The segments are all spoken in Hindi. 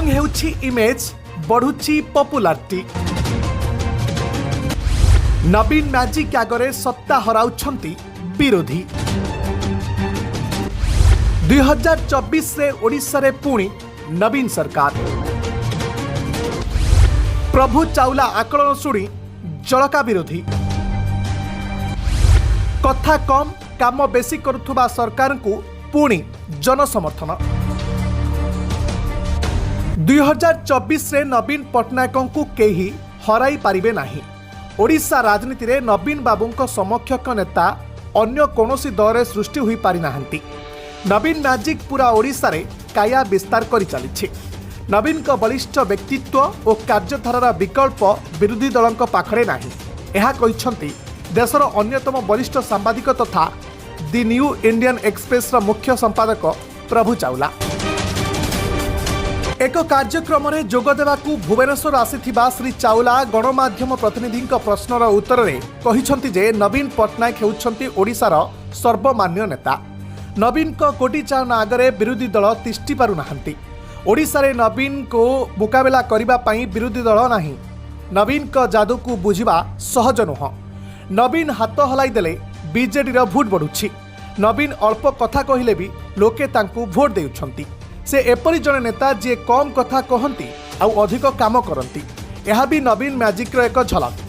स्ट्रांग हेउछि इमेज बढ़ुछि पॉपुलारिटी। नवीन मैजिक आगरे सत्ता हराउछंती विरोधी। 2024 रे ओडिशा रे पुणी नवीन सरकार। प्रभु चावला आकलन शुणी जड़का विरोधी। कथा कम काम बेसी करुथुबा सरकार को पुणी जनसमर्थन। 2024 रे नवीन पट्टनायक को केही हराई पारिबे नाही। ओडिशा राजनीति रे नवीन बाबूंको समकक्ष नेता अन्य कोनोसी दल सृष्टि हुई पारि नाहंती। नवीन मैजिक पूरा ओडिशा रे काया विस्तार करि चलिछि। नवीन को बलिष्ठ व्यक्तित्व और कार्यधारार विकल्प विरोधी दलों पाखरे नाही। यह कहिसंती देशर अन्यतम वरिष्ठ सांबादिक तथा दि न्यू इंडियन एक्सप्रेस मुख्य संपादक प्रभु चावला। एक कार्यक्रम में जोग देवाकू भुवनेश्वर आसीथिबा श्री चावला गणमाध्यम प्रतिनिधि प्रश्नर उत्तर में कहिसंती जे नवीन पट्टनायक हेउछंती ओडिशार सर्वमान्य नेता। नवीन को कोटी चावना आगरे विरोधी दल तिष्ठि पारु नाहंती। ओडिशा रे नवीन को मुकाबला करिबा पई विरोधी दल नाही। नवीन को जादू को बुझिबा सहज नुह। नवीन हाथ हलाई देले बीजेडी रो भोट बढ़ुछि। नवीन अल्प कथा कहिले भी लोके तांकू भोट देउछंती। से एपरि जने नेता जे कम कथा कहंती आ अधिक काम करंती। यह भी नवीन मैजिक रो एक झलक।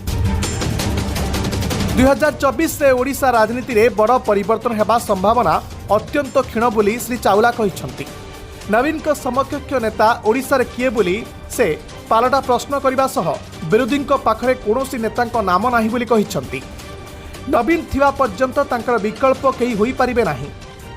2024 रे ओडिशा राजनीति रे बड़ परिवर्तन हेबा संभावना अत्यंत क्षीण बोली श्री चावला कहिसंती। नवीन को समकक्ष नेता ओडिशा रे किए बोली से पालटा प्रश्न करने सह विरोधी पाखरे कौनसी नेता नाम नाही बोली कहिसंती। नवीन थिबा पर्यंत तांकर विकल्प केही होई परिबे नाही।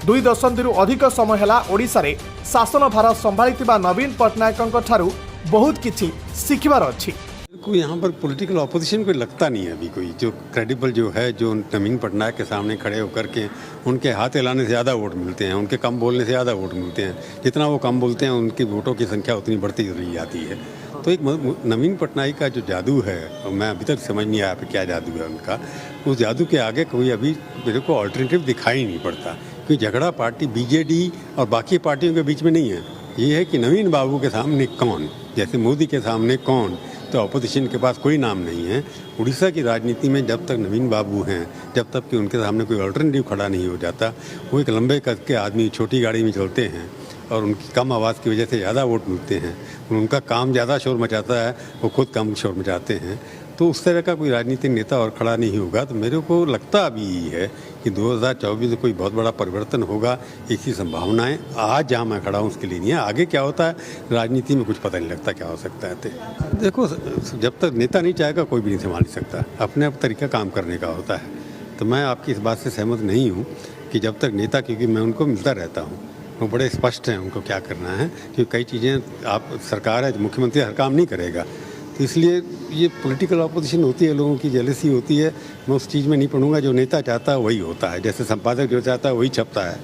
2 दशंधि अधिक समय हैला ओडिशा रे शासन भार संभाळिथिबा नवीन पट्टनायक ठारू बहुत किछि सिखिबार अछि। कोई यहाँ पर पॉलिटिकल ऑपोजिशन कोई लगता नहीं है अभी कोई जो क्रेडिबल जो है, जो नवीन पटनायक के सामने खड़े होकर के उनके हाथ हिलाने से ज़्यादा वोट मिलते हैं, उनके कम बोलने से ज़्यादा वोट मिलते हैं। जितना वो कम बोलते हैं उनकी वोटों की संख्या उतनी बढ़ती चली जाती है। तो एक नवीन पटनायक का जो जादू है, मैं अभी तक समझ नहीं आया क्या जादू है उनका। उस जादू के आगे कोई अभी मेरे को ऑल्टरनेटिव दिखाई नहीं पड़ता। कोई झगड़ा पार्टी बीजेडी और बाकी पार्टियों के बीच में नहीं है। ये है कि नवीन बाबू के सामने कौन, जैसे मोदी के सामने कौन, तो अपोजिशन के पास कोई नाम नहीं है। उड़ीसा की राजनीति में जब तक नवीन बाबू हैं, जब तक कि उनके सामने कोई अल्टरनेटिव खड़ा नहीं हो जाता, वो एक लंबे कद के आदमी छोटी गाड़ी में चलते हैं और उनकी कम आवाज़ की वजह से ज़्यादा वोट मिलते हैं। उनका काम ज़्यादा शोर मचाता है, वो खुद कम शोर मचाते हैं। तो उस तरह का कोई राजनीतिक नेता और खड़ा नहीं होगा। तो मेरे को लगता अभी यही है कि 2024 में कोई बहुत बड़ा परिवर्तन होगा, ऐसी संभावनाएं आज जहाँ मैं खड़ा हूँ उसके लिए नहीं है। आगे क्या होता है राजनीति में कुछ पता नहीं लगता क्या हो सकता है। तो देखो, जब तक नेता नहीं चाहेगा कोई भी नहीं संभाल सकता। अपने आप तरीका काम करने का होता है। तो मैं आपकी इस बात से सहमत नहीं हूँ कि जब तक नेता, क्योंकि मैं उनको मिलता रहता हूँ, वो बड़े स्पष्ट हैं उनको क्या करना है। क्योंकि कई चीज़ें आप सरकार है, मुख्यमंत्री हर काम नहीं करेगा। तो इसलिए ये पॉलिटिकल ऑपोजिशन होती है, लोगों की जेलसी होती है। मैं उस चीज़ में नहीं पढ़ूंगा। जो नेता चाहता है वही होता है। जैसे संपादक जो चाहता है वही छपता है।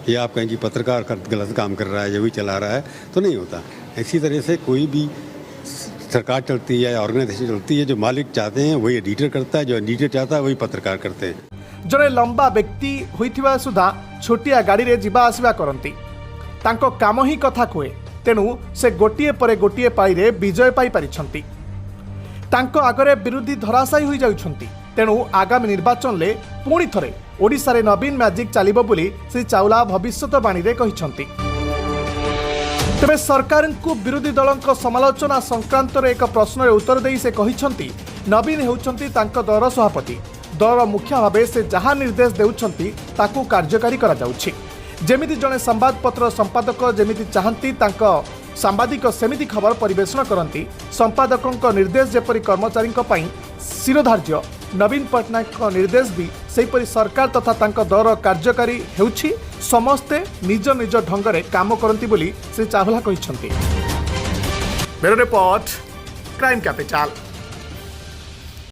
ये आप कहें कि पत्रकार गलत काम कर रहा है, वही चला रहा है, तो नहीं होता। इसी तरह से कोई भी सरकार चलती है या ऑर्गेनाइजेशन चलती है, जो मालिक चाहते हैं वही एडिटर करता है, जो एडिटर चाहता है वही पत्रकार करते हैं। जड़े लंबा व्यक्ति होइथिबा सुधा छोटिया गाड़ी रे जिबा आसिबा करंती। तांको काम ही कथा कुए। तेणु से गोटिए परे गोटिए पाई रे विजय पाई पारिछंती। तांको आगरे विरोधी धराशायी होई जाउछंती। तेणु आगामी निर्वाचन ले पुणी थरे ओडिशा रे नवीन मैजिक चलिबो बोली श्री चावला भविष्यवाणी रे कहिछंती। तबे सरकार को विरोधी दलों समालोचना संक्रांत रे एक प्रश्न रे उत्तर देई से कहिछंती नवीन हेउछंती तांको दल सभापति। दलर मुखिया भावे से जहाँ निर्देश देउछंती ताकू कार्यकारी करा जाउछि। जेमिति जने संवादपत्र संपादक जेमिति चाहती तांको सांबादिक सेमिति खबर परिवेषण करती। संपादकों निर्देश जेपरी कर्मचारी शिरोधार्य, नवीन पट्टनायक निर्देश भी सेहीपरि सरकार तथा तांको दल कार्यकारी हेउछि। समस्ते निज निज ढंगरे काम करती बोली श्री चावला कहिसंती। Bureau report, crime capital.